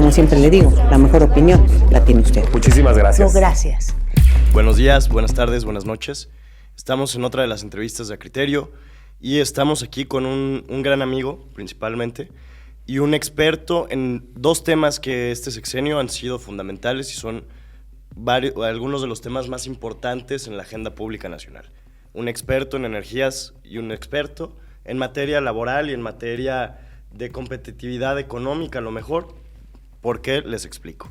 como siempre le digo, la mejor opinión la tiene usted. Muchísimas gracias. No, gracias. Buenos días, buenas tardes, buenas noches. Estamos en otra de las entrevistas de A Criterio y estamos aquí con un gran amigo, principalmente, y un experto en dos temas que este sexenio han sido fundamentales y son algunos de los temas más importantes en la agenda pública nacional. Un experto en energías y un experto en materia laboral y en materia de competitividad económica, a lo mejor. ¿Por qué? Les explico.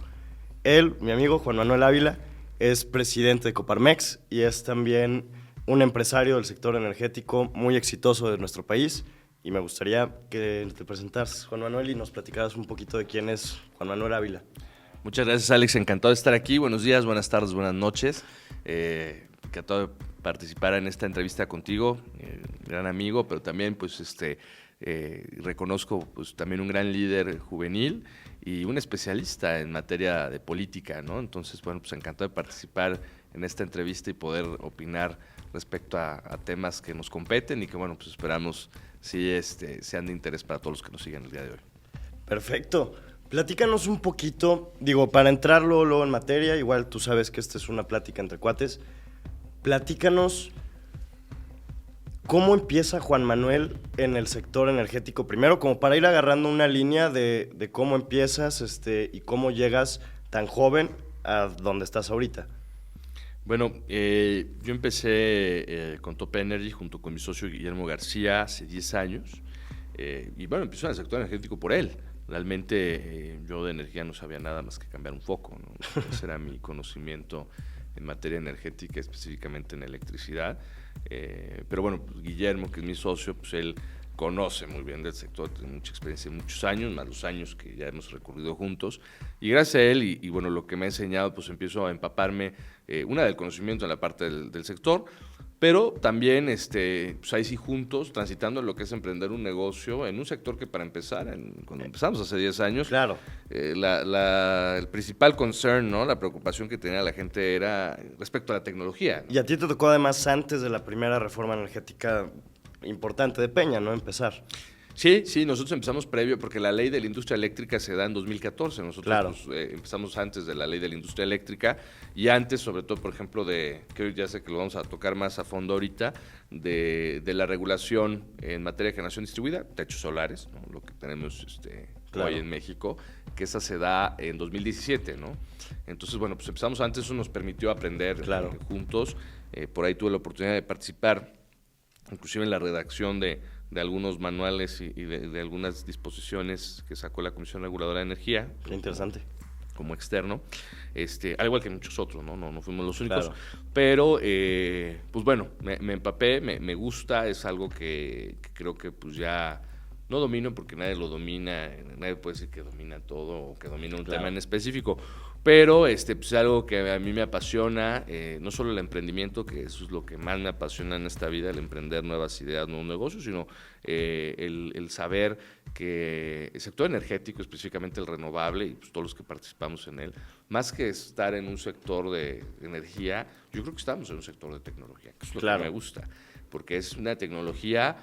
Él, mi amigo Juan Manuel Ávila, es presidente de Coparmex y es también un empresario del sector energético muy exitoso de nuestro país. Y me gustaría que te presentaras, Juan Manuel, y nos platicaras un poquito de quién es Juan Manuel Ávila. Muchas gracias, Alex. Encantado de estar aquí. Buenos días, buenas tardes, buenas noches. Encantado de participar en esta entrevista contigo, gran amigo, pero también pues reconozco pues también un gran líder juvenil y un especialista en materia de política, ¿no? Entonces, bueno, pues encantado de participar en esta entrevista y poder opinar respecto a temas que nos competen y que, bueno, pues esperamos sí sean de interés para todos los que nos siguen el día de hoy. Perfecto. Platícanos un poquito, digo, para entrar luego en materia, igual tú sabes que esta es una plática entre cuates. Platícanos cómo empieza Juan Manuel en el sector energético, primero como para ir agarrando una línea de cómo empiezas y cómo llegas tan joven a donde estás ahorita. Bueno, yo empecé con Top Energy junto con mi socio Guillermo García hace 10 años y bueno, empecé en el sector energético por él. Realmente yo de energía no sabía nada más que cambiar un foco, ¿no? Ese era mi conocimiento en materia energética, específicamente en electricidad. Pero bueno, pues Guillermo, que es mi socio, pues él conoce muy bien del sector, tiene mucha experiencia, muchos años, más los años que ya hemos recorrido juntos. Y gracias a él y bueno, lo que me ha enseñado, pues empiezo a empaparme, una del conocimiento en la parte del sector, pero también, pues ahí sí juntos, transitando en lo que es emprender un negocio en un sector que para empezar, cuando empezamos hace 10 años, claro, el principal concern, ¿no? La preocupación que tenía la gente era respecto a la tecnología, ¿no? Y a ti te tocó además antes de la primera reforma energética importante de Peña, ¿no? Empezar. Sí, nosotros empezamos previo porque la ley de la industria eléctrica se da en 2014. Nosotros claro. Pues, empezamos antes de la ley de la industria eléctrica y antes, sobre todo, por ejemplo, que hoy ya sé que lo vamos a tocar más a fondo ahorita, de la regulación en materia de generación distribuida, techos solares, ¿no? Lo que tenemos claro. hoy en México, que esa se da en 2017, ¿no? Entonces, bueno, pues empezamos antes, eso nos permitió aprender claro. Juntos. Por ahí tuve la oportunidad de participar, inclusive en la redacción de algunos manuales y de algunas disposiciones que sacó la Comisión Reguladora de Energía. Qué interesante. Como externo, al igual que muchos otros, no fuimos los únicos. Claro. Pero, pues bueno, me empapé, me gusta, es algo que creo que pues ya no domino porque nadie lo domina, nadie puede decir que domina todo o que domina un tema en específico. Pero pues es algo que a mí me apasiona, no solo el emprendimiento, que eso es lo que más me apasiona en esta vida, el emprender nuevas ideas, nuevos negocios, sino el saber que el sector energético, específicamente el renovable, y pues todos los que participamos en él, más que estar en un sector de energía, yo creo que estamos en un sector de tecnología, que es lo que me gusta, porque es una tecnología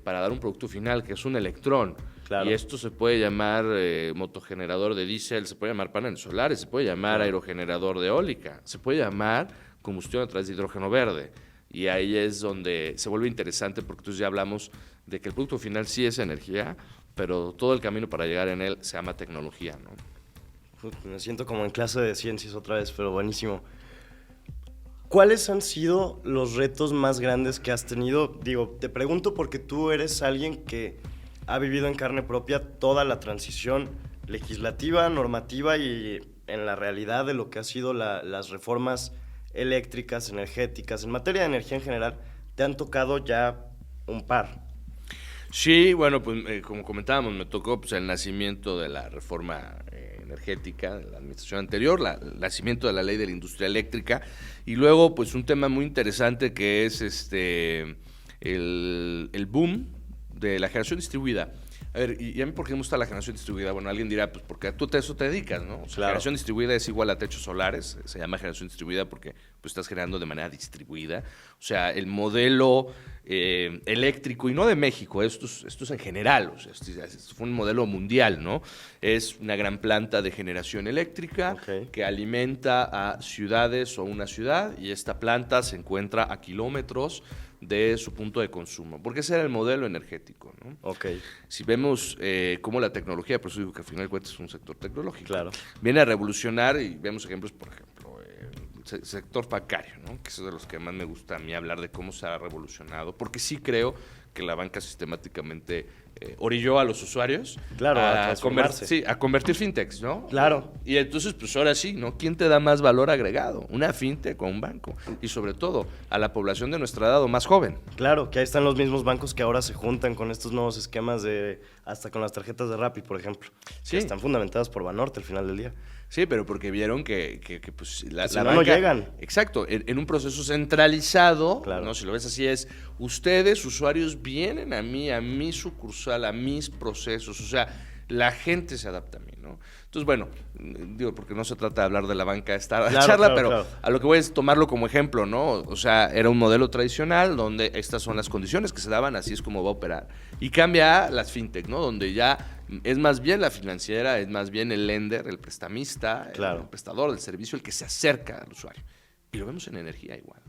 para dar un producto final, que es un electrón. Claro. Y esto se puede llamar motogenerador de diésel, se puede llamar paneles solares, se puede llamar aerogenerador de eólica, se puede llamar combustión a través de hidrógeno verde. Y ahí es donde se vuelve interesante porque entonces ya hablamos de que el producto final sí es energía, pero todo el camino para llegar en él se llama tecnología, ¿no? Me siento como en clase de ciencias otra vez, pero buenísimo. ¿Cuáles han sido los retos más grandes que has tenido? Digo, te pregunto porque tú eres alguien que ha vivido en carne propia toda la transición legislativa, normativa y en la realidad de lo que ha sido las reformas eléctricas, energéticas. En materia de energía en general, te han tocado ya un par. Sí, bueno, pues como comentábamos, me tocó pues, el nacimiento de la reforma energética de la administración anterior, el nacimiento de la ley de la industria eléctrica y luego pues un tema muy interesante que es el boom de la generación distribuida. A ver, y a mí, ¿por qué me gusta la generación distribuida? Bueno, alguien dirá, pues porque tú eso te dedicas, ¿no? O sea, Claro. generación distribuida es igual a techos solares, se llama generación distribuida porque pues, estás generando de manera distribuida. O sea, el modelo eléctrico, y no de México, esto es en general, o sea, esto fue un modelo mundial, ¿no? Es una gran planta de generación eléctrica Ok. que alimenta a ciudades o una ciudad, y esta planta se encuentra a kilómetros de su punto de consumo, porque ese era el modelo energético, ¿no? Ok, Si vemos cómo la tecnología, por eso digo que al final de cuentas es un sector tecnológico, claro. viene a revolucionar, y vemos ejemplos, por ejemplo, el sector bancario, ¿no? Que es de los que más me gusta a mí hablar de cómo se ha revolucionado, porque sí creo que la banca sistemáticamente orilló a los usuarios Claro, a transformarse. a convertir fintechs, ¿no? Claro. Y entonces, pues ahora sí, ¿no? ¿Quién te da más valor agregado? ¿Una fintech o un banco? Y sobre todo, a la población de nuestra edad o más joven. Claro, que ahí están los mismos bancos que ahora se juntan con estos nuevos esquemas de, hasta con las tarjetas de Rappi, por ejemplo, Sí. que están fundamentadas por Banorte al final del día. Sí, pero porque vieron que pues, Que si no, no llegan. Exacto, en un proceso centralizado, Claro. ¿no? Si lo ves así es, ustedes, usuarios, vienen a mi sucursal, a mis procesos, o sea, la gente se adapta a mí, ¿no? Entonces, bueno, digo, porque no se trata de hablar de la banca esta Claro, charla, claro, pero claro. a lo que voy es tomarlo como ejemplo, ¿no? O sea, era un modelo tradicional donde estas son las condiciones que se daban, así es como va a operar. Y cambia a las fintech, ¿no? Donde ya es más bien la financiera, es más bien el lender, el prestamista, Claro. el prestador del servicio, el que se acerca al usuario. Y lo vemos en energía igual.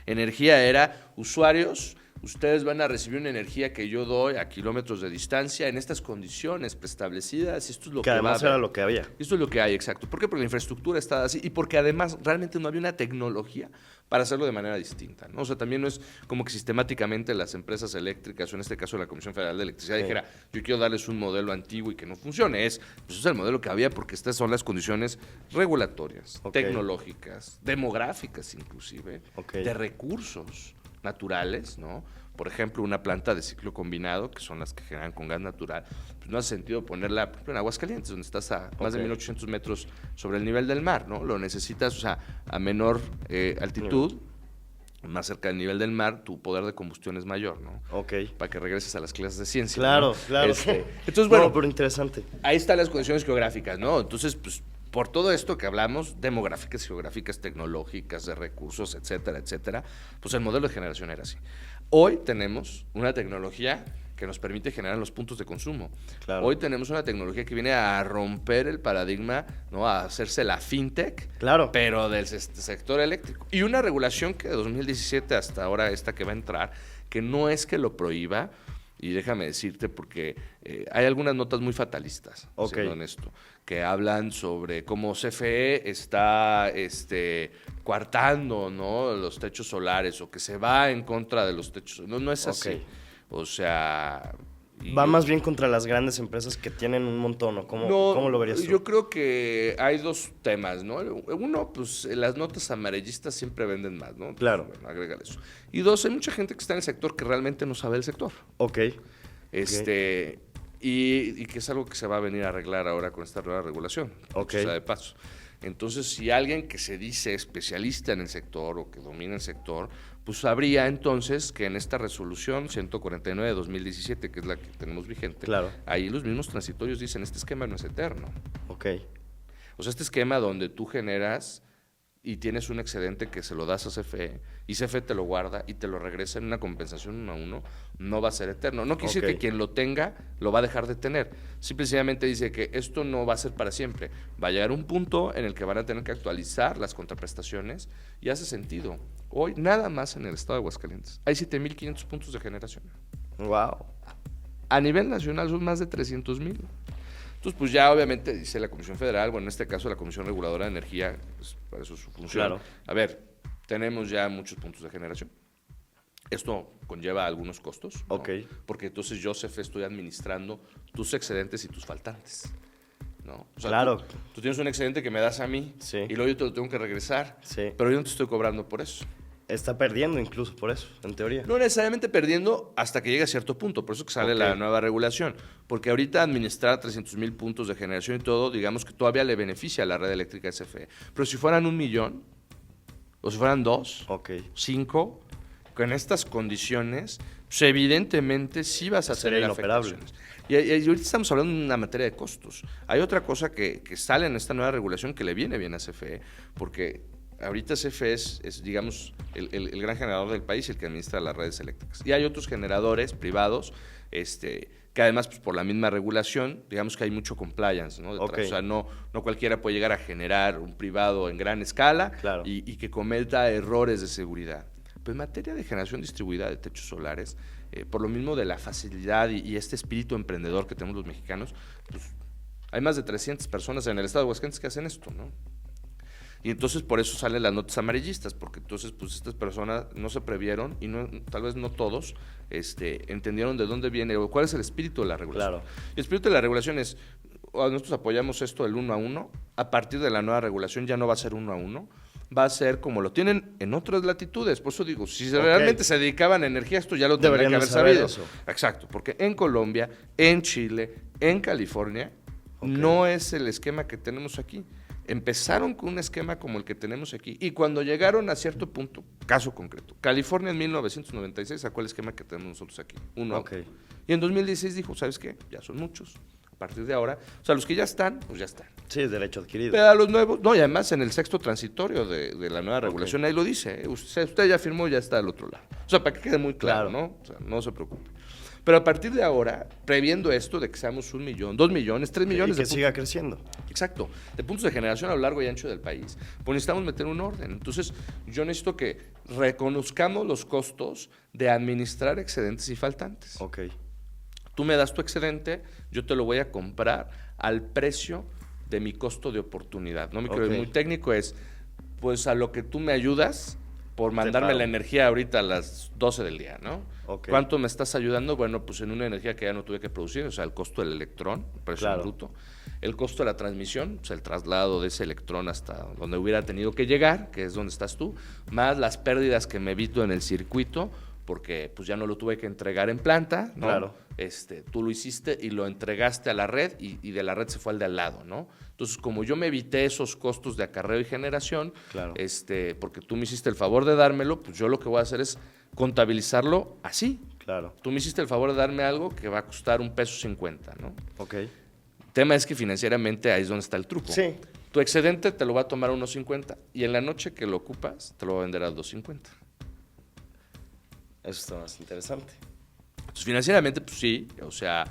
Energía era usuarios, ustedes van a recibir una energía que yo doy a kilómetros de distancia en estas condiciones preestablecidas. Esto es lo Que que va a además era haber. lo que había. Esto es lo que hay, exacto. ¿Por qué? Porque la infraestructura está así y porque además realmente no había una tecnología para hacerlo de manera distinta, ¿no? O sea, también no es como que sistemáticamente las empresas eléctricas, o en este caso la Comisión Federal de Electricidad, Sí. dijera, yo quiero darles un modelo antiguo y que no funcione. Pues es el modelo que había porque estas son las condiciones regulatorias, Ok. tecnológicas, demográficas inclusive, Ok. de recursos naturales, ¿no? Por ejemplo, una planta de ciclo combinado, que son las que generan con gas natural, pues no hace sentido ponerla, por ejemplo, en Aguascalientes, donde estás a más de Ok. 1800 metros sobre el nivel del mar, ¿no? Lo necesitas, o sea, a menor altitud, más cerca del nivel del mar, tu poder de combustión es mayor, ¿no? Ok. Para que regreses a las clases de ciencia. Claro, ¿no? claro. Entonces, bueno, No, pero interesante. ahí están las condiciones geográficas, ¿no? Entonces, pues, por todo esto que hablamos, demográficas, geográficas, tecnológicas, de recursos, etcétera, etcétera, pues el modelo de generación era así. Hoy tenemos una tecnología que nos permite generar los puntos de consumo. Claro. Hoy tenemos una tecnología que viene a romper el paradigma, ¿no? A hacerse la fintech, Claro. pero del sector eléctrico. Y una regulación que de 2017 hasta ahora esta que va a entrar, que no es que lo prohíba, y déjame decirte porque hay algunas notas muy fatalistas, Ok. siendo honesto, que hablan sobre cómo CFE está coartando, ¿no? Los techos solares o que se va en contra de los techos. No es así. Ok. O sea... Va más bien contra las grandes empresas que tienen un montón, ¿o cómo lo verías tú? Yo creo que hay dos temas, ¿no? Uno, pues las notas amarillistas siempre venden más, ¿no? Claro. Bueno, agrégale eso. Y dos, hay mucha gente que está en el sector que realmente no sabe el sector. Ok. Y que es algo que se va a venir a arreglar ahora con esta nueva regulación. Ok. O sea, de paso. Entonces, si alguien que se dice especialista en el sector o que domina el sector, pues sabría entonces que en esta resolución 149 de 2017, que es la que tenemos vigente, Claro. ahí los mismos transitorios dicen, este esquema no es eterno. Ok. O sea, este esquema donde tú generas y tienes un excedente que se lo das a CFE y CFE te lo guarda y te lo regresa en una compensación 1 a 1, no va a ser eterno. No quiere decir Ok. que quien lo tenga lo va a dejar de tener. Simplemente dice que esto no va a ser para siempre. Va a llegar un punto en el que van a tener que actualizar las contraprestaciones y hace sentido. Hoy, nada más en el estado de Aguascalientes, hay 7,500 puntos de generación. Wow. A nivel nacional son más de 300,000. Entonces, pues ya obviamente dice la Comisión Federal, bueno, en este caso la Comisión Reguladora de Energía, pues para eso es su función. Claro. A ver, tenemos ya muchos puntos de generación. Esto conlleva algunos costos, ¿no? Ok. Porque entonces yo, CFE, estoy administrando tus excedentes y tus faltantes, ¿no? O sea, Claro. Tú tienes un excedente que me das a mí Sí. y luego yo te lo tengo que regresar, Sí. pero yo no te estoy cobrando por eso. Está perdiendo incluso por eso, en teoría. No necesariamente perdiendo hasta que llegue a cierto punto, por eso que sale Ok. la nueva regulación, porque ahorita administrar 300,000 puntos de generación y todo, digamos que todavía le beneficia a la red eléctrica SFE, pero si fueran 1,000,000, o si fueran 2, Ok. 5, con estas condiciones, Pues evidentemente sí vas a Sería tener inoperable. afectaciones. Y ahorita estamos hablando de una materia de costos. Hay otra cosa que sale en esta nueva regulación que le viene bien a CFE, porque ahorita CFE es digamos, el gran generador del país y el que administra las redes eléctricas. Y hay otros generadores privados, que además, pues, por la misma regulación, digamos que hay mucho compliance, ¿no? Detrás. Ok. O sea, no cualquiera puede llegar a generar un privado en gran escala Claro. y que cometa errores de seguridad. Pues en materia de generación distribuida de techos solares, por lo mismo de la facilidad y este espíritu emprendedor que tenemos los mexicanos, pues hay más de 300 personas en el estado de Aguascalientes que hacen esto, ¿no? Y entonces por eso salen las notas amarillistas, porque entonces pues estas personas no se previeron y no, tal vez no todos entendieron de dónde viene o cuál es el espíritu de la regulación. Claro. El espíritu de la regulación es, nosotros apoyamos esto del 1 a 1, a partir de la nueva regulación ya no va a ser 1 a 1, va a ser como lo tienen en otras latitudes. Por eso digo, si realmente se dedicaban a energía, esto ya lo tendrían que haber sabido. Eso. Exacto, porque en Colombia, en Chile, en California, no es el esquema que tenemos aquí. Empezaron con un esquema como el que tenemos aquí y cuando llegaron a cierto punto, caso concreto, California en 1996 sacó el esquema que tenemos nosotros aquí, uno. Ok. Y en 2016 dijo, ¿sabes qué? Ya son muchos. A partir de ahora, o sea, los que ya están, pues ya están. Sí, es derecho adquirido. Pero a los nuevos, no, y además en el sexto transitorio de la nueva regulación, ahí lo dice, usted ya firmó, ya está al otro lado. O sea, para que quede muy claro, ¿no? O sea, no se preocupe. Pero a partir de ahora, previendo esto de que seamos 1 millón, 2 millones, 3 millones Y que de siga creciendo. Exacto, de puntos de generación a lo largo y ancho del país, pues necesitamos meter un orden. Entonces, yo necesito que reconozcamos los costos de administrar excedentes y faltantes. Ok. Tú me das tu excedente, yo te lo voy a comprar al precio de mi costo de oportunidad. No me quiero ir Ok. muy técnico, es pues a lo que tú me ayudas por mandarme pago. la energía ahorita a las 12 del día, ¿no? Ok. ¿Cuánto me estás ayudando? Bueno, pues en una energía que ya no tuve que producir, o sea, el costo del electrón, el precio Claro. bruto. El costo de la transmisión, pues el traslado de ese electrón hasta donde hubiera tenido que llegar, que es donde estás tú, más las pérdidas que me evito en el circuito, porque pues ya no lo tuve que entregar en planta, ¿no? Claro. Tú lo hiciste y lo entregaste a la red y de la red se fue al de al lado, ¿no? Entonces, como yo me evité esos costos de acarreo y generación, Claro. porque tú me hiciste el favor de dármelo, pues yo lo que voy a hacer es contabilizarlo así. Claro. Tú me hiciste el favor de darme algo que va a costar $1.50, ¿no? Ok. El tema es que financieramente ahí es donde está el truco. Sí. Tu excedente te lo va a tomar a 1.50 y en la noche que lo ocupas te lo va a vender a 2.50. Eso está más interesante. Entonces, financieramente, pues sí, o sea,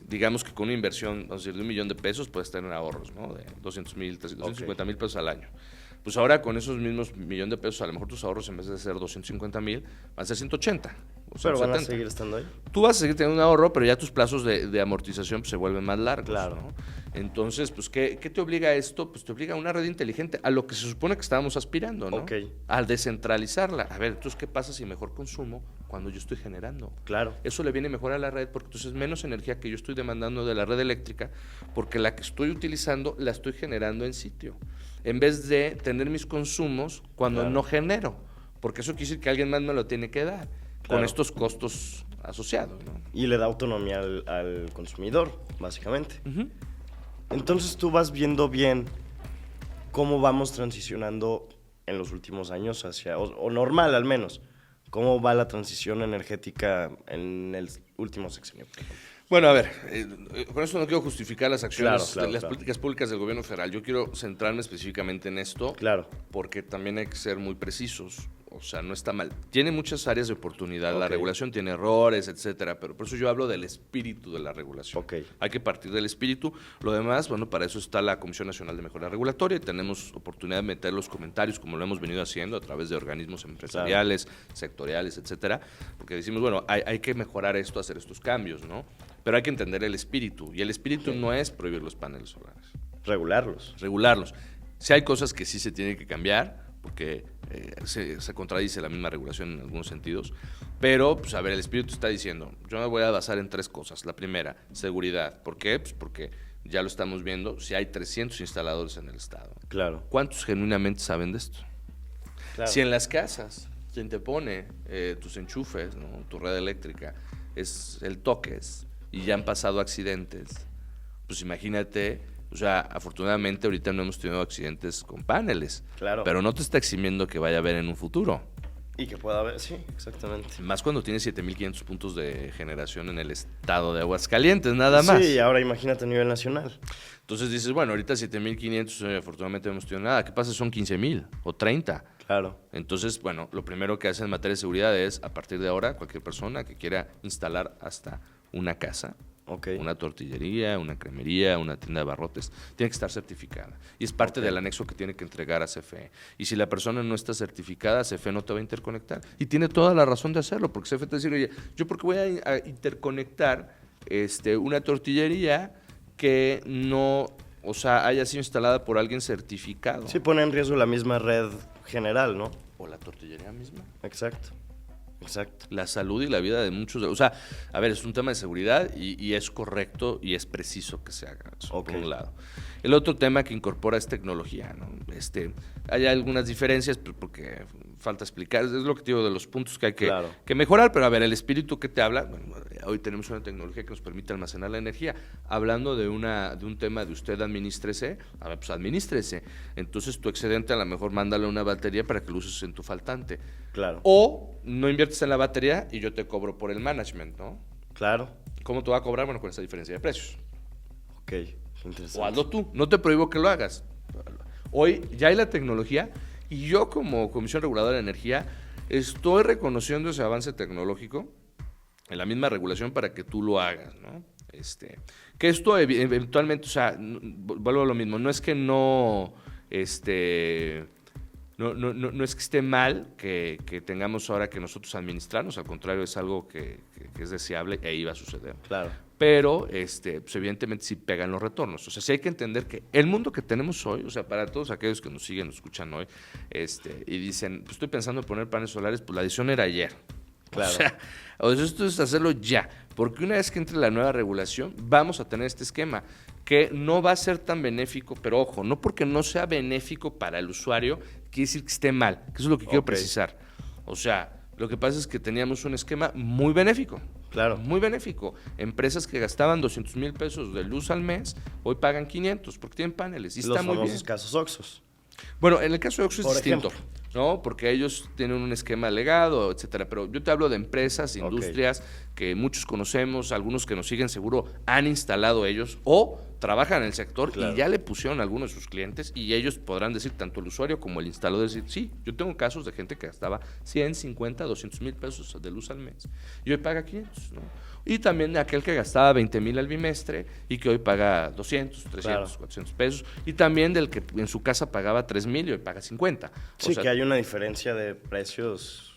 digamos que con una inversión, vamos a decir, de $1 millón puedes tener ahorros, ¿no? De 200,000, 250,000 pesos al año. Pues ahora con esos mismos $1 millón, a lo mejor tus ahorros en vez de ser 250,000, van a ser 180. O Pero van a 70. seguir estando ahí. Tú vas a seguir teniendo un ahorro, pero ya tus plazos de amortización pues, se vuelven más largos. Claro. ¿no? Entonces, pues, ¿qué te obliga a esto? Pues te obliga a una red inteligente, a lo que se supone que estábamos aspirando, ¿no? Ok. Al descentralizarla. A ver, entonces, ¿qué pasa si mejor consumo cuando yo estoy generando? Claro. Eso le viene mejor a la red porque entonces menos energía que yo estoy demandando de la red eléctrica, porque la que estoy utilizando la estoy generando en sitio, en vez de tener mis consumos cuando Claro. no genero, porque eso quiere decir que alguien más me lo tiene que dar, con Claro. estos costos asociados, ¿no? Y le da autonomía al consumidor, básicamente. Ujú. Entonces tú vas viendo bien cómo vamos transicionando en los últimos años hacia, o normal al menos, cómo va la transición energética en el último sexenio. Bueno, a ver, con eso no quiero justificar las acciones, Claro, las claro. políticas públicas del gobierno federal. Yo quiero centrarme específicamente en esto, Claro. porque también hay que ser muy precisos. O sea, no está mal. Tiene muchas áreas de oportunidad. La Ok. regulación tiene errores, etcétera, pero por eso yo hablo del espíritu de la regulación. Ok. Hay que partir del espíritu. Lo demás, bueno, para eso está la Comisión Nacional de Mejora Regulatoria y tenemos oportunidad de meter los comentarios como lo hemos venido haciendo a través de organismos empresariales, sectoriales, etcétera, porque decimos, bueno, hay que mejorar esto, hacer estos cambios, ¿no? Pero hay que entender el espíritu y el espíritu no es prohibir los paneles solares, Regularlos. regularlos. Si hay cosas que sí se tienen que cambiar, porque se contradice la misma regulación en algunos sentidos, pero, pues, a ver, el espíritu está diciendo, yo me voy a basar en 3 cosas. La primera, seguridad. ¿Por qué? Pues porque ya lo estamos viendo, si hay 300 instaladores en el estado. Claro. ¿Cuántos genuinamente saben de esto? Claro. Si en las casas quien te pone tus enchufes, ¿no? Tu red eléctrica, es el toques y ya han pasado accidentes, pues imagínate, o sea, afortunadamente ahorita no hemos tenido accidentes con paneles, Claro. pero no te está eximiendo que vaya a haber en un futuro. Y que pueda haber, sí, exactamente. Más cuando tienes 7,500 puntos de generación en el estado de Aguascalientes, nada más. Sí, ahora imagínate a nivel nacional. Entonces dices, bueno, ahorita 7,500, afortunadamente no hemos tenido nada. ¿Qué pasa si son 15,000 o 30? Claro. Entonces, bueno, lo primero que hace en materia de seguridad es, a partir de ahora, cualquier persona que quiera instalar hasta una casa, Ok. una tortillería, una cremería, una tienda de abarrotes, tiene que estar certificada. Y es parte del anexo que tiene que entregar a CFE. Y si la persona no está certificada, CFE no te va a interconectar. Y tiene toda la razón de hacerlo, porque CFE te dice, oye, ¿yo por qué voy a interconectar una tortillería que no, o sea, haya sido instalada por alguien certificado? Sí pone en riesgo la misma red general, ¿no? O la tortillería misma. Exacto. La salud y la vida de muchos. O sea, a ver, es un tema de seguridad y es correcto y es preciso que se haga eso, por un lado. El otro tema que incorpora es tecnología, ¿no? Hay algunas diferencias porque falta explicar, es lo que te digo de los puntos que hay que mejorar, pero a ver, el espíritu que te habla, bueno, hoy tenemos una tecnología que nos permite almacenar la energía. Hablando de un tema de usted administrese, a ver, pues administrese. Entonces tu excedente a lo mejor mándale una batería para que lo uses en tu faltante. Claro. O no inviertes en la batería y yo te cobro por el management, ¿no? Claro. ¿Cómo te va a cobrar? Bueno, con esa diferencia de precios. Ok, interesante. O hazlo tú, no te prohíbo que lo hagas. Hoy ya hay la tecnología y yo como Comisión Reguladora de Energía estoy reconociendo ese avance tecnológico en la misma regulación para que tú lo hagas, ¿no? Que esto eventualmente, o sea, vuelvo a lo mismo, no es que no es que esté mal que tengamos ahora que nosotros administrarnos, al contrario, es algo que es deseable e iba a suceder. Claro. Pero, pues evidentemente sí pegan los retornos. O sea, sí hay que entender que el mundo que tenemos hoy, o sea, para todos aquellos que nos siguen, nos escuchan hoy, y dicen, pues estoy pensando en poner paneles solares, pues la decisión era ayer. Claro. O sea, esto es hacerlo ya, porque una vez que entre la nueva regulación, vamos a tener este esquema que no va a ser tan benéfico, pero ojo, no porque no sea benéfico para el usuario, quiere decir que esté mal, que eso es lo que quiero precisar. O sea, lo que pasa es que teníamos un esquema muy benéfico. Claro. Muy benéfico. Empresas que gastaban 200,000 pesos de luz al mes, hoy pagan 500 porque tienen paneles. Y Los está muy bien. famosos casos Oxxos. Bueno, en el caso de Oxxo es Por distinto, ejemplo. ¿no? Porque ellos tienen un esquema legado, etcétera. Pero yo te hablo de empresas, industrias que muchos conocemos, algunos que nos siguen seguro han instalado ellos o trabajan en el sector y ya le pusieron a algunos de sus clientes y ellos podrán decir, tanto el usuario como el instalador, decir, sí, yo tengo casos de gente que gastaba 100, 50, 200,000 pesos de luz al mes y hoy paga 500, ¿no? Y también de aquel que gastaba 20,000 al bimestre y que hoy paga 200, 300, 400 pesos. Y también del que en su casa pagaba 3,000 y hoy paga 50. Sí, o sea, que hay una diferencia de precios.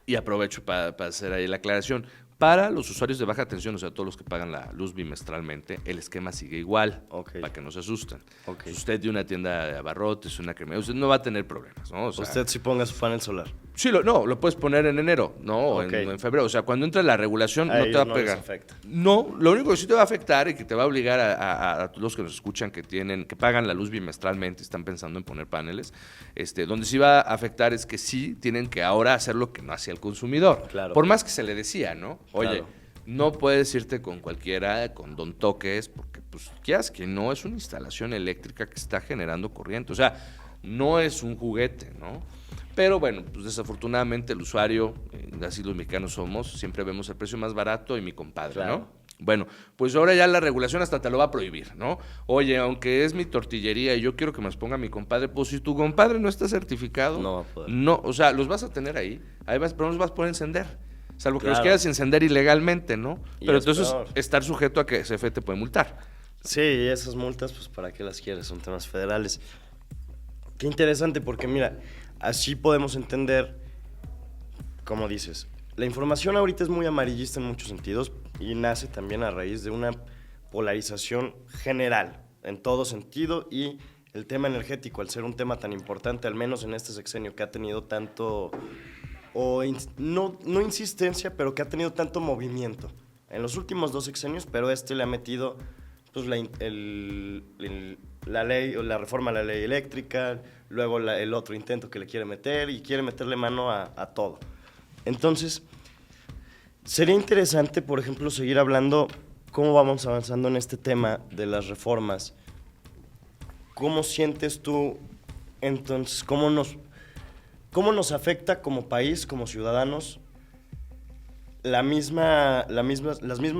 Y aprovecho para hacer ahí la aclaración. Para los usuarios de baja tensión, o sea, todos los que pagan la luz bimestralmente, el esquema sigue igual, para que no se asusten. Si usted tiene una tienda de abarrotes, una cremería, usted no va a tener problemas, ¿no? O sea, usted sí ponga su panel solar. Sí, lo puedes poner en enero, ¿no? O en febrero. O sea, cuando entre la regulación no te va a pegar. No, lo único que sí te va a afectar y que te va a obligar a los que nos escuchan que pagan la luz bimestralmente y están pensando en poner paneles, donde sí va a afectar es que sí tienen que ahora hacer lo que no hacía el consumidor. Claro. Por más que se le decía, ¿no? Oye, no puedes irte con cualquiera, con don toques, porque pues quieras que no, es una instalación eléctrica que está generando corriente. O sea, no es un juguete, ¿no? Pero bueno, pues desafortunadamente el usuario, así los mexicanos somos, siempre vemos el precio más barato y mi compadre, ¿no? Bueno, pues ahora ya la regulación hasta te lo va a prohibir, ¿no? Oye, aunque es mi tortillería y yo quiero que me los ponga mi compadre, pues si tu compadre no está certificado, no va a poder. No, o sea, los vas a tener ahí pero no los vas a poder encender. Salvo que los quieras encender ilegalmente, ¿no? Pero entonces estar sujeto a que CFE te puede multar. Sí, y esas multas, pues ¿para qué las quieres? Son temas federales. Qué interesante, porque mira, así podemos entender, como dices, la información ahorita es muy amarillista en muchos sentidos y nace también a raíz de una polarización general, en todo sentido, y el tema energético, al ser un tema tan importante, al menos en este sexenio que ha tenido tanto, no insistencia, pero que ha tenido tanto movimiento. En los últimos 2 sexenios, pero le ha metido pues, la ley o la reforma a la ley eléctrica, luego el otro intento que le quiere meter y quiere meterle mano a todo. Entonces, sería interesante, por ejemplo, seguir hablando cómo vamos avanzando en este tema de las reformas. ¿Cómo sientes tú, entonces, ¿Cómo nos afecta como país, como ciudadanos, las mismas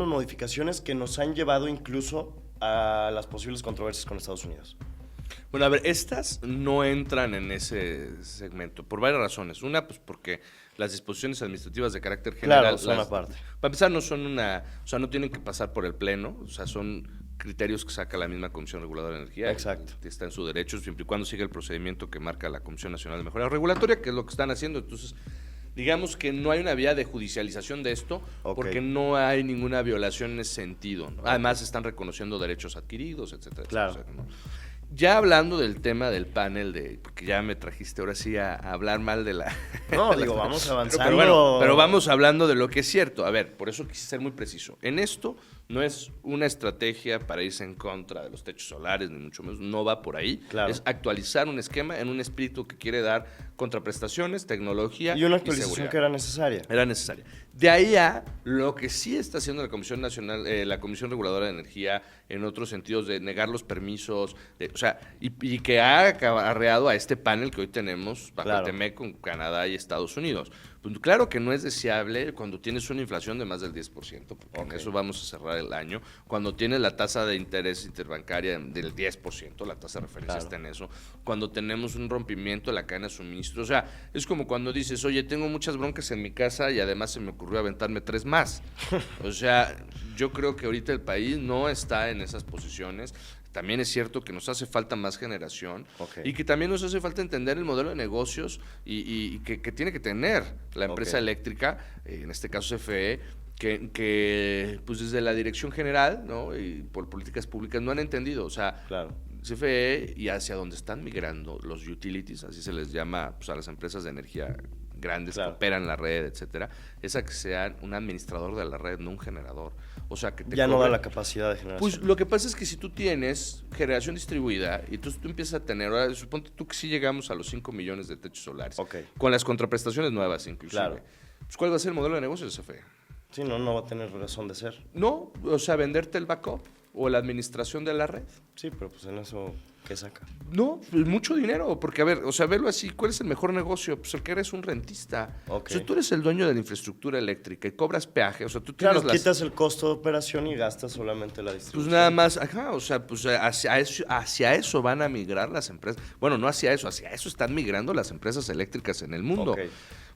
modificaciones que nos han llevado incluso a las posibles controversias con Estados Unidos? Bueno, a ver, estas no entran en ese segmento por varias razones. Una, pues porque las disposiciones administrativas de carácter general... Claro, son aparte. Para empezar, no son o sea, no tienen que pasar por el Pleno, o sea, son criterios que saca la misma Comisión Reguladora de Energía. Exacto. Está en su derecho, siempre y cuando siga el procedimiento que marca la Comisión Nacional de Mejora Regulatoria, que es lo que están haciendo. Entonces, digamos que no hay una vía de judicialización de esto, porque no hay ninguna violación en ese sentido, ¿no? Además, están reconociendo derechos adquiridos, etcétera, Claro. etcétera, ¿no? Ya hablando del tema del panel, porque ya me trajiste ahora sí a hablar mal de la... No, digo, vamos avanzando. Pero bueno, pero vamos hablando de lo que es cierto. A ver, por eso quise ser muy preciso. En esto no es una estrategia para irse en contra de los techos solares, ni mucho menos, no va por ahí. Claro. Es actualizar un esquema en un espíritu que quiere dar contraprestaciones, tecnología Y una actualización seguridad. que era necesaria. Era necesaria. De ahí a lo que sí está haciendo la Comisión Nacional, la Comisión Reguladora de Energía, en otros sentidos, de negar los permisos, o sea, y que ha acarreado a este panel que hoy tenemos bajo el TEMEC con Canadá y Estados Unidos. Pues claro que no es deseable cuando tienes una inflación de más del 10%, porque con eso vamos a cerrar el año, cuando tienes la tasa de interés interbancaria del 10%, la tasa de referencia está en eso, cuando tenemos un rompimiento de la cadena de suministro, o sea, es como cuando dices, oye, tengo muchas broncas en mi casa y además se me ocurrió aventarme 3 más. O sea, yo creo que ahorita el país no está en esas posiciones. También es cierto que nos hace falta más generación y que también nos hace falta entender el modelo de negocios y que tiene que tener la empresa eléctrica, en este caso CFE, que pues desde la dirección general, ¿no? Y por políticas públicas no han entendido, o sea, CFE y hacia donde están migrando los utilities, así se les llama pues, a las empresas de energía grandes que operan la red, etcétera, es a que sean un administrador de la red, no un generador. O sea, que te ya no da la capacidad de generación. Pues lo que pasa es que si tú tienes generación distribuida y tú empiezas a tener, ahora suponte tú que sí llegamos a los 5 millones de techos solares, con las contraprestaciones nuevas inclusive, pues ¿cuál va a ser el modelo de negocio de CFE? Sí, no va a tener razón de ser. No, o sea, venderte el backup o la administración de la red. Sí, pero pues en eso, ¿qué saca? No, pues mucho dinero, porque a ver, o sea, verlo así, ¿cuál es el mejor negocio? Pues el que eres un rentista. O sea, tú eres el dueño de la infraestructura eléctrica y cobras peaje, o sea, tú tienes quitas el costo de operación y gastas solamente la distribución. Pues nada más, o sea, pues hacia eso van a migrar las empresas. Bueno, no hacia eso están migrando las empresas eléctricas en el mundo.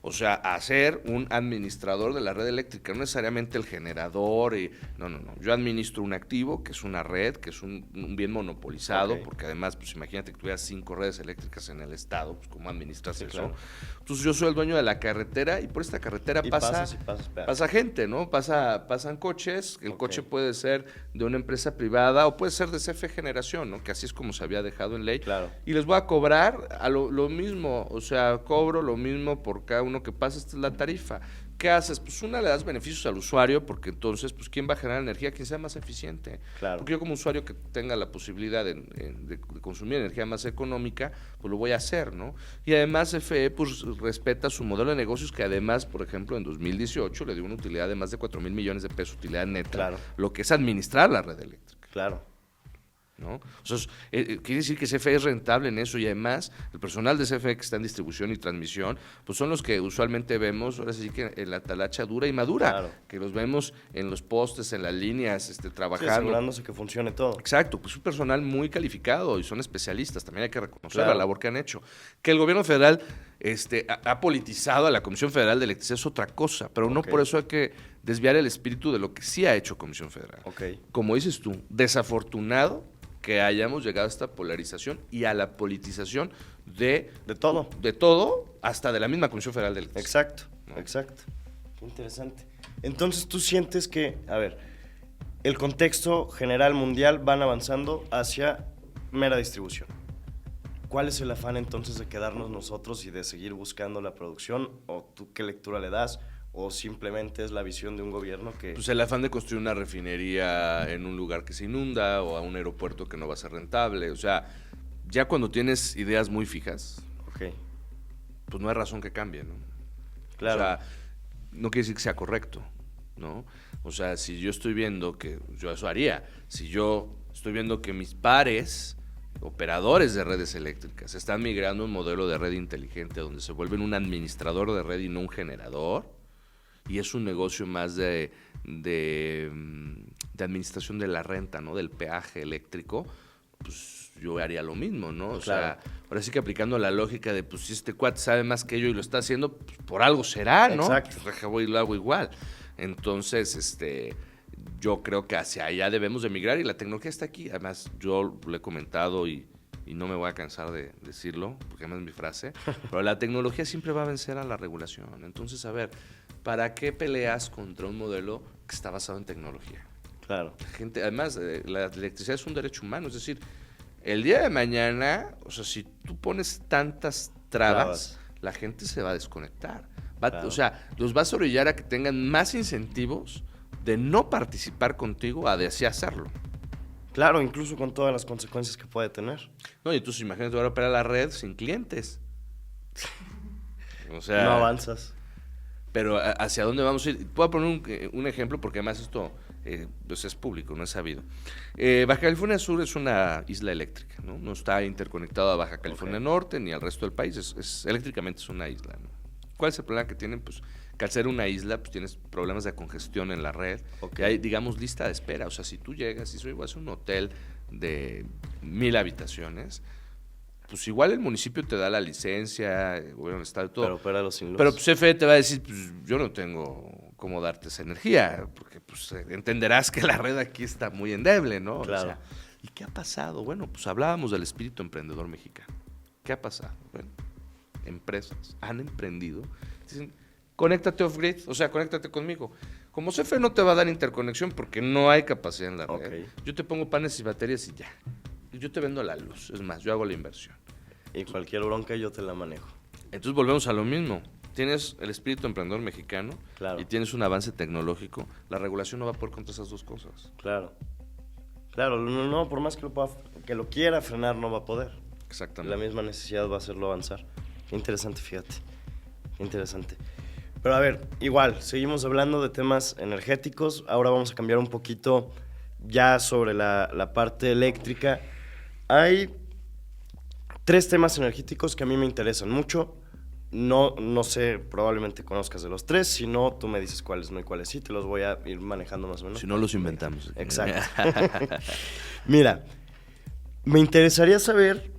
O sea, a ser un administrador de la red eléctrica, no necesariamente el generador. No. Yo administro un activo, que es una red, que es un bien monopolizado, porque además, pues imagínate que tuvieras 5 redes eléctricas en el estado, pues ¿cómo administras eso? Claro. Entonces yo soy el dueño de la carretera y por esta carretera pasa gente, ¿no? Pasan coches, el coche puede ser de una empresa privada o puede ser de CFE Generación, ¿no? Que así es como se había dejado en ley. Y les voy a cobrar a lo mismo, o sea, cobro lo mismo por cada uno que pasa, esta es la tarifa. ¿Qué haces? Pues le das beneficios al usuario, porque entonces, pues ¿quién va a generar energía? Quien sea más eficiente. Porque yo como usuario que tenga la posibilidad de consumir energía más económica, pues lo voy a hacer, ¿no? Y además CFE pues respeta su modelo de negocios, que además, por ejemplo, en 2018 le dio una utilidad de más de 4,000 millones de pesos, utilidad neta, lo que es administrar la red eléctrica. ¿No? O sea, quiere decir que CFE es rentable en eso y además el personal de CFE que está en distribución y transmisión, pues son los que usualmente vemos, ahora sí que en la talacha dura y madura, que los vemos en los postes, en las líneas, trabajando. Asegurándose que funcione todo. Exacto, pues un personal muy calificado y son especialistas, también hay que reconocer la labor que han hecho. Que el gobierno federal ha politizado a la Comisión Federal de Electricidad es otra cosa, pero no por eso hay que desviar el espíritu de lo que sí ha hecho Comisión Federal. Como dices tú, desafortunado que hayamos llegado a esta polarización y a la politización de todo, hasta de la misma Comisión Federal de Electricidad. Exacto. Qué interesante. Entonces tú sientes que, a ver, el contexto general mundial van avanzando hacia mera distribución. ¿Cuál es el afán entonces de quedarnos nosotros y de seguir buscando la producción? ¿O tú qué lectura le das? ¿O simplemente es la visión de un gobierno que...? Pues el afán de construir una refinería en un lugar que se inunda o a un aeropuerto que no va a ser rentable. O sea, ya cuando tienes ideas muy fijas, pues no hay razón que cambie, ¿no? O sea, no quiere decir que sea correcto, ¿no? O sea, si yo estoy viendo que... Yo eso haría. Si yo estoy viendo que mis pares operadores de redes eléctricas están migrando a un modelo de red inteligente donde se vuelven un administrador de red y no un generador, y es un negocio más de administración de la renta, ¿no? Del peaje eléctrico, pues yo haría lo mismo, ¿no? O sea, ahora sí que aplicando la lógica de, pues si este cuate sabe más que yo y lo está haciendo, pues por algo será, ¿no? Exacto. Pues voy y lo hago igual. Entonces, yo creo que hacia allá debemos de migrar y la tecnología está aquí. Además, yo lo he comentado y no me voy a cansar de decirlo, porque además es mi frase, pero la tecnología siempre va a vencer a la regulación. Entonces, a ver, ¿para qué peleas contra un modelo que está basado en tecnología? Claro. Además, la electricidad es un derecho humano, es decir, el día de mañana, o sea, si tú pones tantas trabas, la gente se va a desconectar. O sea, los vas a orillar a que tengan más incentivos de no participar contigo a de así hacerlo. Claro, incluso con todas las consecuencias que puede tener. No, y entonces imagínate ahora operar la red sin clientes. O sea, no avanzas. Pero ¿hacia dónde vamos a ir? Puedo poner un ejemplo porque además esto pues es público, no es sabido. Baja California Sur es una isla eléctrica, ¿no? No está interconectado a Baja California Norte ni al resto del país. Eléctricamente es una isla, ¿no? ¿Cuál es el problema que tienen? Pues que al ser una isla, pues tienes problemas de congestión en la red. Y hay, digamos, lista de espera. O sea, si tú llegas y soy igual, es un hotel de 1,000 habitaciones, pues igual el municipio te da la licencia, el gobierno del estado y todo. Pero opéralo sin luz. Pero pues CFE te va a decir, pues yo no tengo cómo darte esa energía, porque pues entenderás que la red aquí está muy endeble, ¿no? Claro. O sea, ¿y qué ha pasado? Bueno, pues hablábamos del espíritu emprendedor mexicano. ¿Qué ha pasado? Bueno, empresas han emprendido, dicen, conéctate off-grid, o sea, conéctate conmigo. Como CFE no te va a dar interconexión porque no hay capacidad en la red, yo te pongo paneles y baterías y ya. Yo te vendo la luz, es más, yo hago la inversión. Y cualquier bronca yo te la manejo. Entonces volvemos a lo mismo. Tienes el espíritu emprendedor mexicano y tienes un avance tecnológico. La regulación no va a poder contra esas dos cosas. Claro. Claro, no, por más que lo quiera frenar, no va a poder. Exactamente. La misma necesidad va a hacerlo avanzar. Qué interesante, fíjate. Qué interesante. Pero a ver, igual, seguimos hablando de temas energéticos. Ahora vamos a cambiar un poquito ya sobre la parte eléctrica. Hay 3 temas energéticos que a mí me interesan mucho. No sé, probablemente conozcas de los 3. Si no, tú me dices cuáles no y cuáles sí. Te los voy a ir manejando más o menos. Si no, los inventamos. Exacto. Mira, me interesaría saber,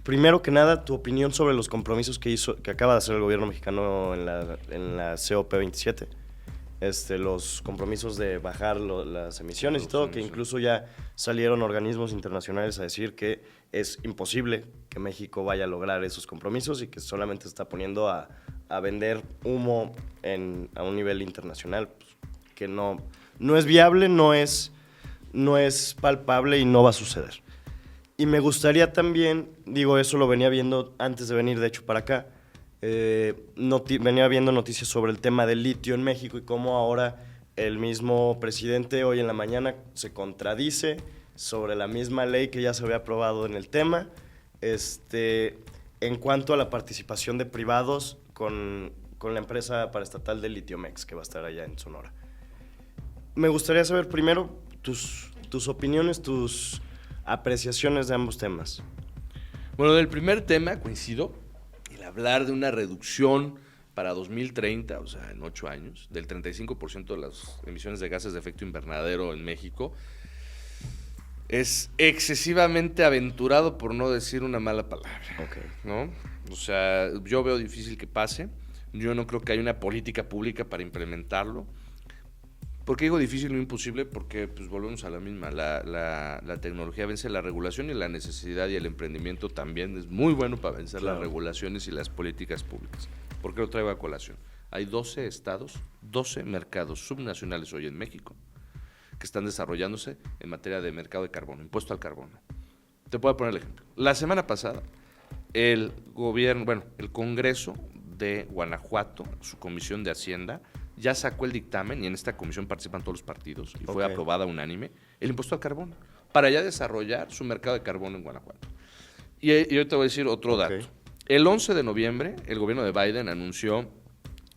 primero que nada, tu opinión sobre los compromisos que acaba de hacer el gobierno mexicano en la COP27. Los compromisos de bajar las emisiones y todo, que incluso ya salieron organismos internacionales a decir que es imposible que México vaya a lograr esos compromisos y que solamente se está poniendo a vender humo a un nivel internacional, pues, que no es viable, no es palpable y no va a suceder. Y me gustaría también, digo, eso lo venía viendo antes de venir, de hecho, para acá, venía viendo noticias sobre el tema del litio en México y cómo ahora el mismo presidente hoy en la mañana se contradice sobre la misma ley que ya se había aprobado en el tema, en cuanto a la participación de privados con la empresa paraestatal de Litiomex, que va a estar allá en Sonora. Me gustaría saber primero tus opiniones, tus apreciaciones de ambos temas. Bueno, del primer tema coincido. Hablar de una reducción para 2030, o sea, en 8 años, del 35% de las emisiones de gases de efecto invernadero en México, es excesivamente aventurado, por no decir una mala palabra, ¿no? O sea, yo veo difícil que pase. Yo no creo que haya una política pública para implementarlo. ¿Por qué digo difícil o imposible? Porque pues volvemos a la misma, la tecnología vence la regulación y la necesidad y el emprendimiento también es muy bueno para vencer las regulaciones y las políticas públicas. ¿Por qué lo traigo a colación? Hay 12 estados, 12 mercados subnacionales hoy en México que están desarrollándose en materia de mercado de carbono, impuesto al carbono. Te puedo poner el ejemplo. La semana pasada, el Congreso de Guanajuato, su comisión de Hacienda, ya sacó el dictamen, y en esta comisión participan todos los partidos, y fue aprobada unánime, el impuesto al carbono, para ya desarrollar su mercado de carbono en Guanajuato. Y yo te voy a decir otro dato. El 11 de noviembre, el gobierno de Biden anunció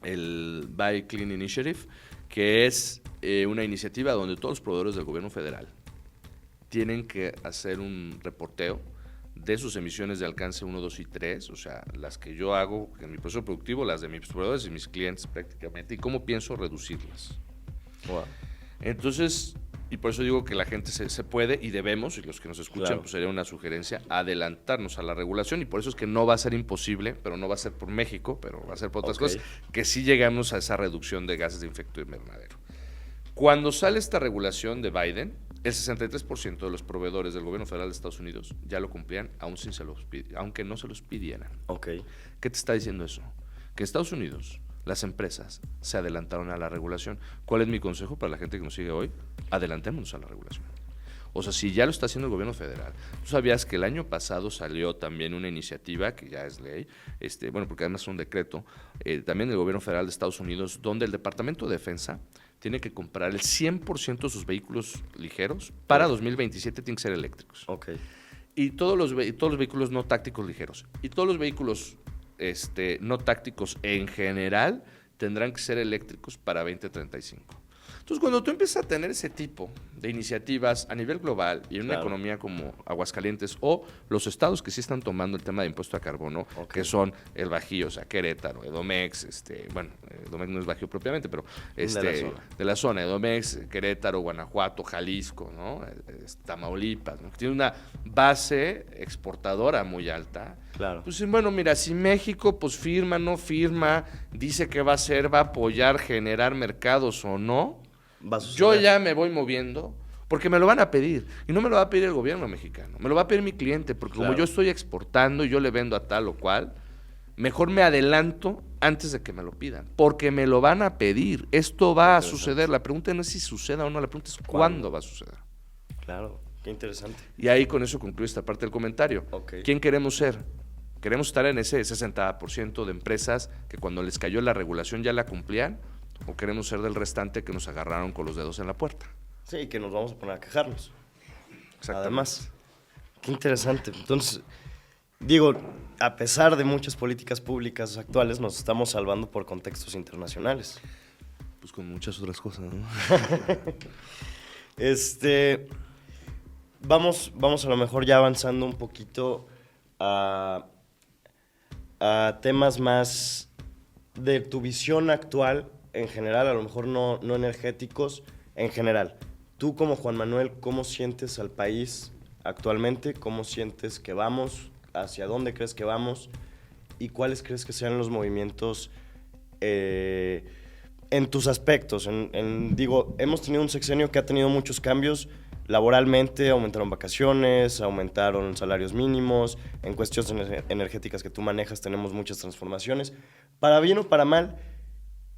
el Buy Clean Initiative, que es una iniciativa donde todos los proveedores del gobierno federal tienen que hacer un reporteo de sus emisiones de alcance 1, 2 y 3, o sea, las que yo hago en mi proceso productivo, las de mis proveedores y mis clientes prácticamente, y cómo pienso reducirlas. Wow. Entonces, y por eso digo que la gente se puede y debemos, y los que nos escuchan, Claro. pues sería una sugerencia, adelantarnos a la regulación, y por eso es que no va a ser imposible, pero no va a ser por México, pero va a ser por otras cosas, que sí llegamos a esa reducción de gases de efecto invernadero. Cuando sale esta regulación de Biden, el 63% de los proveedores del gobierno federal de Estados Unidos ya lo cumplían, aunque no se los pidieran. Ok. ¿Qué te está diciendo eso? Que en Estados Unidos las empresas se adelantaron a la regulación. ¿Cuál es mi consejo para la gente que nos sigue hoy? Adelantémonos a la regulación. O sea, si ya lo está haciendo el gobierno federal. ¿Tú sabías que el año pasado salió también una iniciativa, que ya es ley, bueno, porque además es un decreto, también del gobierno federal de Estados Unidos, donde el Departamento de Defensa tiene que comprar el 100% de sus vehículos ligeros para 2027 tienen que ser eléctricos. Ok. Y todos los vehículos no tácticos ligeros. Y todos los vehículos no tácticos en general tendrán que ser eléctricos para 2035. Entonces, cuando tú empiezas a tener ese tipo de iniciativas a nivel global y en una economía como Aguascalientes o los estados que sí están tomando el tema de impuesto a carbono, que son el Bajío, o sea, Querétaro, Edomex, Edomex no es Bajío propiamente, pero de la zona, Edomex, Querétaro, Guanajuato, Jalisco, ¿no? Tamaulipas, ¿no? Que tiene una base exportadora muy alta. Claro. Pues bueno, mira, si México pues firma, no firma, dice que va a hacer, va a apoyar, generar mercados o no, yo ya me voy moviendo porque me lo van a pedir. Y no me lo va a pedir el gobierno mexicano, me lo va a pedir mi cliente, porque como yo estoy exportando y yo le vendo a tal o cual, mejor me adelanto antes de que me lo pidan, porque me lo van a pedir. Esto va a suceder. La pregunta no es si suceda o no, la pregunta es cuándo va a suceder. Claro, qué interesante. Y ahí con eso concluye esta parte del comentario. ¿Quién queremos ser? ¿Queremos estar en ese 60% de empresas que cuando les cayó la regulación ya la cumplían? ¿O queremos ser del restante que nos agarraron con los dedos en la puerta? Sí, que nos vamos a poner a quejarnos. Exactamente. Además, qué interesante. Entonces, digo, a pesar de muchas políticas públicas actuales, nos estamos salvando por contextos internacionales. Pues con muchas otras cosas, ¿no? Vamos a lo mejor ya avanzando un poquito a temas más de tu visión actual en general, a lo mejor no energéticos, en general. Tú como Juan Manuel, ¿cómo sientes al país actualmente? ¿Cómo sientes que vamos? ¿Hacia dónde crees que vamos? ¿Y cuáles crees que sean los movimientos en tus aspectos? Digo, hemos tenido un sexenio que ha tenido muchos cambios laboralmente, aumentaron vacaciones, aumentaron salarios mínimos, en cuestiones energéticas que tú manejas tenemos muchas transformaciones, para bien o para mal,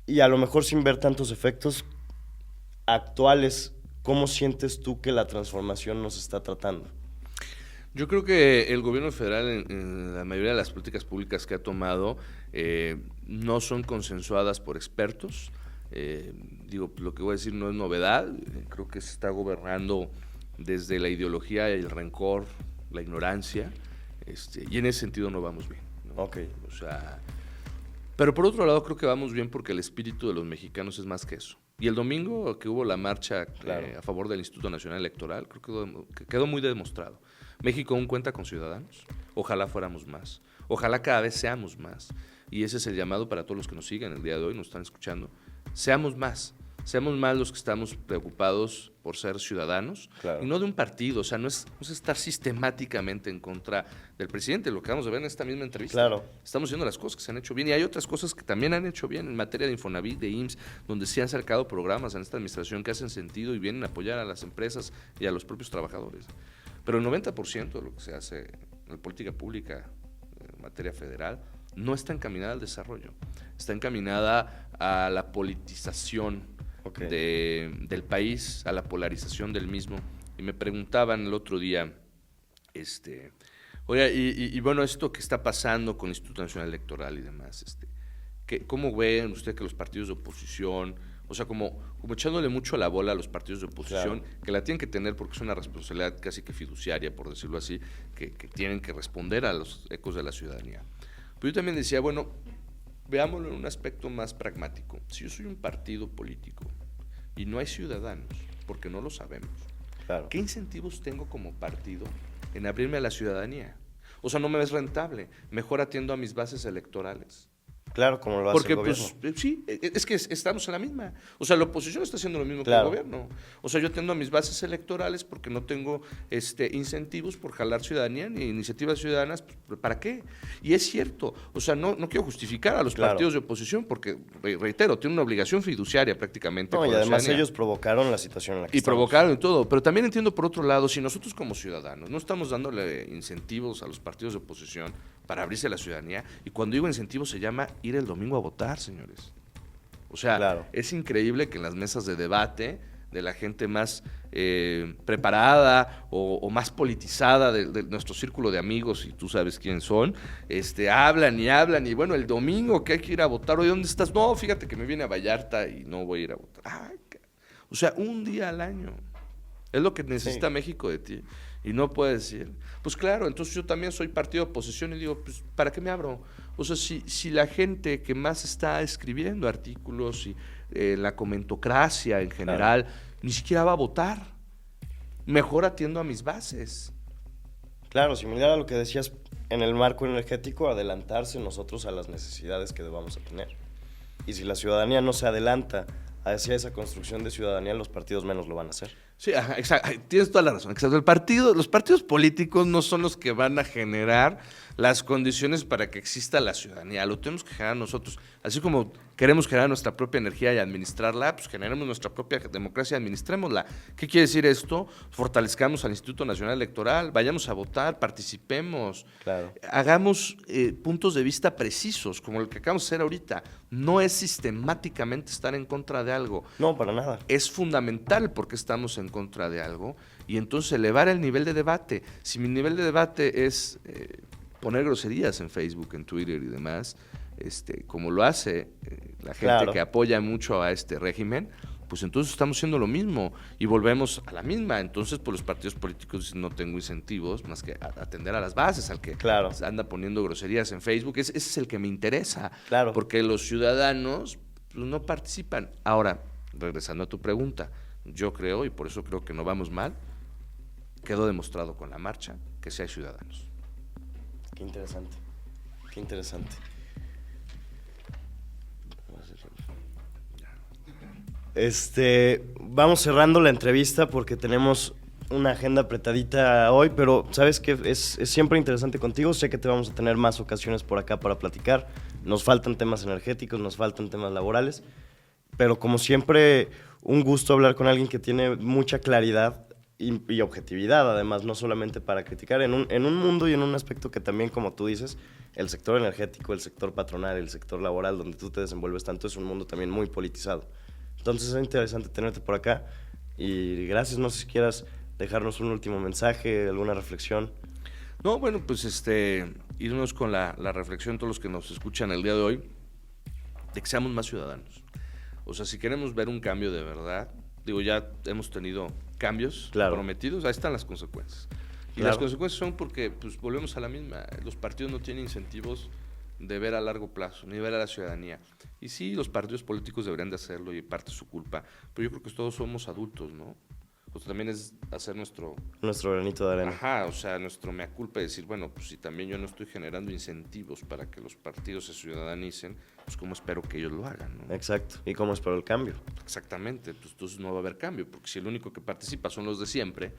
y a lo mejor sin ver tantos efectos actuales. ¿Cómo sientes tú que la transformación nos está tratando? Yo creo que el gobierno federal, en la mayoría de las políticas públicas que ha tomado, no son consensuadas por expertos. Digo, lo que voy a decir no es novedad. Creo que se está gobernando desde la ideología, el rencor, la ignorancia, y en ese sentido no vamos bien, ¿no? Okay. O sea, pero por otro lado creo que vamos bien porque el espíritu de los mexicanos es más que eso. Y el domingo que hubo la marcha a favor del Instituto Nacional Electoral, creo que quedó muy demostrado. México aún cuenta con ciudadanos. Ojalá fuéramos más. Ojalá cada vez seamos más. Y ese es el llamado para todos los que nos siguen el día de hoy, nos están escuchando. Seamos más. Seamos más los que estamos preocupados por ser ciudadanos y no de un partido. O sea, no es estar sistemáticamente en contra del presidente. Lo que vamos a ver en esta misma entrevista. Estamos haciendo las cosas que se han hecho bien y hay otras cosas que también han hecho bien en materia de Infonavit, de IMSS, donde sí han sacado programas en esta administración que hacen sentido y vienen a apoyar a las empresas y a los propios trabajadores. Pero el 90% de lo que se hace en política pública en materia federal no está encaminada al desarrollo. Está encaminada a la politización del país, a la polarización del mismo. Y me preguntaban el otro día, oiga, y bueno, esto que está pasando con el Instituto Nacional Electoral y demás, ¿cómo ven usted que los partidos de oposición, o sea, como echándole mucho la bola a los partidos de oposición, que la tienen que tener porque es una responsabilidad casi que fiduciaria, por decirlo así, que tienen que responder a los ecos de la ciudadanía? Pero yo también decía, bueno, veámoslo en un aspecto más pragmático. Si yo soy un partido político y no hay ciudadanos, porque no lo sabemos, ¿qué incentivos tengo como partido en abrirme a la ciudadanía? O sea, no me es rentable. Mejor atiendo a mis bases electorales. Claro, como lo hace Porque, el gobierno. pues, sí, es que estamos en la misma. O sea, la oposición está haciendo lo mismo Claro. que el gobierno. O sea, yo atiendo a mis bases electorales porque no tengo incentivos por jalar ciudadanía ni iniciativas ciudadanas. Pues, ¿para qué? Y es cierto. O sea, no quiero justificar a los Claro. partidos de oposición porque, reitero, tienen una obligación fiduciaria prácticamente. No, con y la además ciudadanía. ellos provocaron la situación en la que Y estamos. provocaron y todo. Pero también entiendo, por otro lado, si nosotros como ciudadanos no estamos dándole incentivos a los partidos de oposición para abrirse a la ciudadanía, y cuando digo incentivos se llama ir el domingo a votar, señores. O sea, Claro. es increíble que en las mesas de debate de la gente más preparada o más politizada de nuestro círculo de amigos, y tú sabes quién son, hablan, y bueno, el domingo que hay que ir a votar, oye, ¿dónde estás? No, fíjate que me viene a Vallarta y no voy a ir a votar. Ay, o sea, un día al año. Es lo que necesita México de ti. Y no puedes decir, pues claro, entonces yo también soy partido de oposición y digo, pues, ¿para qué me abro? O sea, si la gente que más está escribiendo artículos y la comentocracia en general, ni siquiera va a votar, mejor atiendo a mis bases. Claro, similar a lo que decías en el marco energético, adelantarse nosotros a las necesidades que debamos a tener. Y si la ciudadanía no se adelanta hacia esa construcción de ciudadanía, los partidos menos lo van a hacer. Sí, ajá, exacto, tienes toda la razón. Exacto. Los partidos políticos no son los que van a generar las condiciones para que exista la ciudadanía. Lo tenemos que generar nosotros. Así como queremos generar nuestra propia energía y administrarla, pues generemos nuestra propia democracia y administrémosla. ¿Qué quiere decir esto? Fortalezcamos al Instituto Nacional Electoral, vayamos a votar, participemos, Claro. hagamos puntos de vista precisos, como el que acabamos de hacer ahorita. No es sistemáticamente estar en contra de algo. No, para nada. Es fundamental porque estamos en contra de algo, y entonces elevar el nivel de debate. Si mi nivel de debate es poner groserías en Facebook, en Twitter y demás, como lo hace la gente Claro. que apoya mucho a este régimen, pues entonces estamos haciendo lo mismo y volvemos a la misma. Entonces, pues los partidos políticos dicen, no tengo incentivos más que atender a las bases, al que Claro. anda poniendo groserías en Facebook. Ese es el que me interesa, Claro. porque los ciudadanos pues, no participan. Ahora, regresando a tu pregunta, yo creo, y por eso creo que no vamos mal, quedó demostrado con la marcha que sí hay ciudadanos. Qué interesante. Qué interesante. Vamos cerrando la entrevista porque tenemos una agenda apretadita hoy, pero sabes que es siempre interesante contigo. Sé que te vamos a tener más ocasiones por acá para platicar. Nos faltan temas energéticos, nos faltan temas laborales, pero como siempre, un gusto hablar con alguien que tiene mucha claridad y objetividad, además, no solamente para criticar, en un mundo y en un aspecto que también, como tú dices, el sector energético, el sector patronal, el sector laboral, donde tú te desenvuelves tanto, es un mundo también muy politizado. Entonces es interesante tenerte por acá y gracias. No sé si quieras dejarnos un último mensaje, alguna reflexión. No, bueno, pues irnos con la reflexión, todos los que nos escuchan el día de hoy, de que seamos más ciudadanos. O sea, si queremos ver un cambio de verdad, digo, ya hemos tenido cambios prometidos, ahí están las consecuencias. Y las consecuencias son porque pues volvemos a la misma, los partidos no tienen incentivos de ver a largo plazo, ni ver a la ciudadanía. Y sí, los partidos políticos deberían de hacerlo y parte es su culpa, pero yo creo que todos somos adultos, ¿no? O sea, también es hacer nuestro granito de arena. Ajá, o sea, nuestro mea culpa, decir, bueno, pues si también yo no estoy generando incentivos para que los partidos se ciudadanicen, pues cómo espero que ellos lo hagan, ¿no? Exacto, y cómo espero el cambio. Exactamente, pues entonces no va a haber cambio, porque si el único que participa son los de siempre,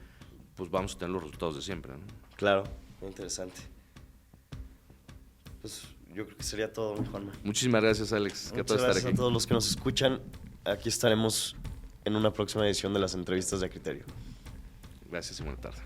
pues vamos a tener los resultados de siempre, ¿no? Claro, muy interesante. Pues yo creo que sería todo, mi Juanma. Muchísimas gracias, Alex. Muchas gracias a todos los que nos escuchan. Aquí estaremos en una próxima edición de las entrevistas de A Criterio. Gracias y buena tarde.